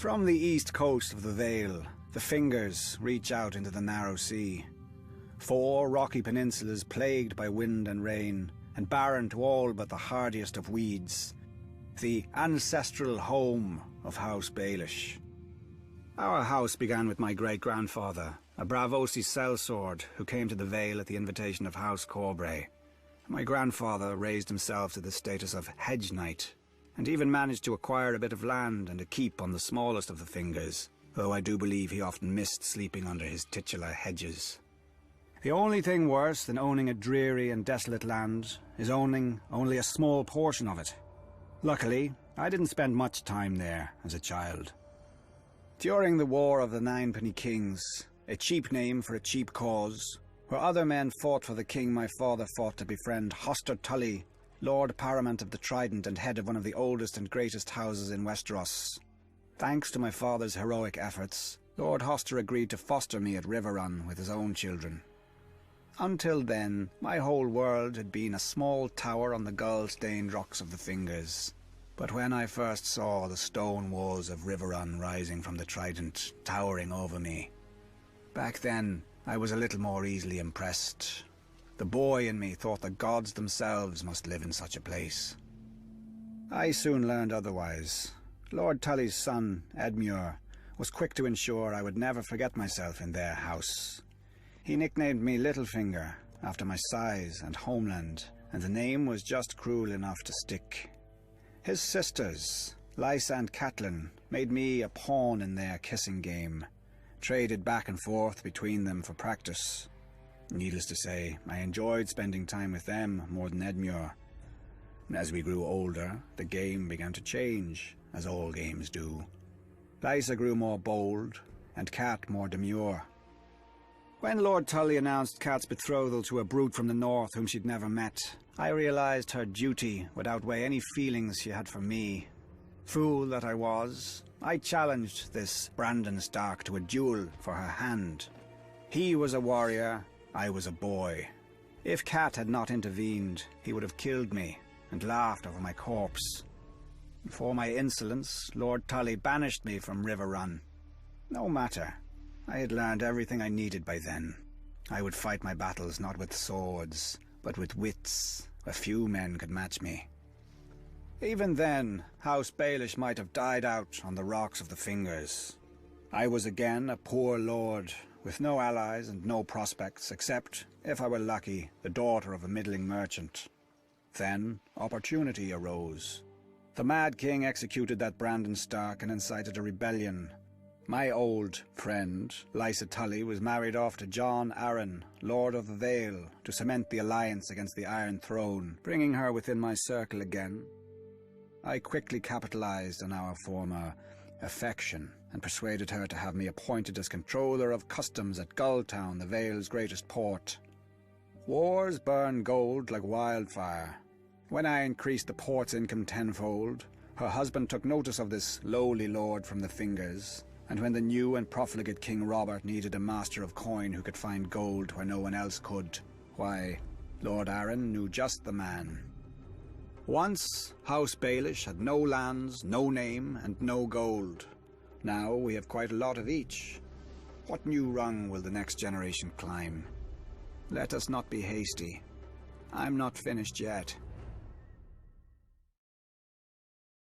From the east coast of the Vale, the Fingers reach out into the narrow sea. 4 rocky peninsulas plagued by wind and rain, and barren to all but the hardiest of weeds. The ancestral home of House Baelish. Our house began with my great-grandfather, a Bravosi sellsword who came to the Vale at the invitation of House Corbray. My grandfather raised himself to the status of hedge knight, and even managed to acquire a bit of land and a keep on the smallest of the Fingers, though I do believe he often missed sleeping under his titular hedges. The only thing worse than owning a dreary and desolate land is owning only a small portion of it. Luckily, I didn't spend much time there as a child. During the War of the Ninepenny Kings, a cheap name for a cheap cause, where other men fought for the king my father fought to befriend Hoster Tully, Lord Paramount of the Trident and head of one of the oldest and greatest houses in Westeros. Thanks to my father's heroic efforts, Lord Hoster agreed to foster me at Riverrun with his own children. Until then, my whole world had been a small tower on the gull-stained rocks of the Fingers. But when I first saw the stone walls of Riverrun rising from the Trident, towering over me, back then I was a little more easily impressed. The boy in me thought the gods themselves must live in such a place. I soon learned otherwise. Lord Tully's son, Edmure, was quick to ensure I would never forget myself in their house. He nicknamed me Littlefinger, after my size and homeland, and the name was just cruel enough to stick. His sisters, Lysa and Catelyn, made me a pawn in their kissing game, traded back and forth between them for practice. Needless to say, I enjoyed spending time with them more than Edmure. As we grew older, the game began to change, as all games do. Lysa grew more bold, and Cat more demure. When Lord Tully announced Cat's betrothal to a brute from the north whom she'd never met, I realized her duty would outweigh any feelings she had for me. Fool that I was, I challenged this Brandon Stark to a duel for her hand. He was a warrior, I was a boy. If Cat had not intervened, he would have killed me and laughed over my corpse. For my insolence, Lord Tully banished me from Riverrun. No matter. I had learned everything I needed by then. I would fight my battles not with swords, but with wits. A few men could match me. Even then, House Baelish might have died out on the rocks of the Fingers. I was again a poor lord, with no allies and no prospects, except, if I were lucky, the daughter of a middling merchant. Then, opportunity arose. The Mad King executed that Brandon Stark and incited a rebellion. My old friend, Lysa Tully, was married off to John Arryn, Lord of the Vale, to cement the alliance against the Iron Throne, bringing her within my circle again. I quickly capitalized on our former affection and persuaded her to have me appointed as controller of customs at Gulltown, the Vale's greatest port. Wars burn gold like wildfire. When I increased the port's income tenfold, her husband took notice of this lowly lord from the Fingers, and when the new and profligate King Robert needed a master of coin who could find gold where no one else could, why, Lord Arryn knew just the man. Once, House Baelish had no lands, no name, and no gold. Now we have quite a lot of each. What new rung will the next generation climb? Let us not be hasty. I'm not finished yet.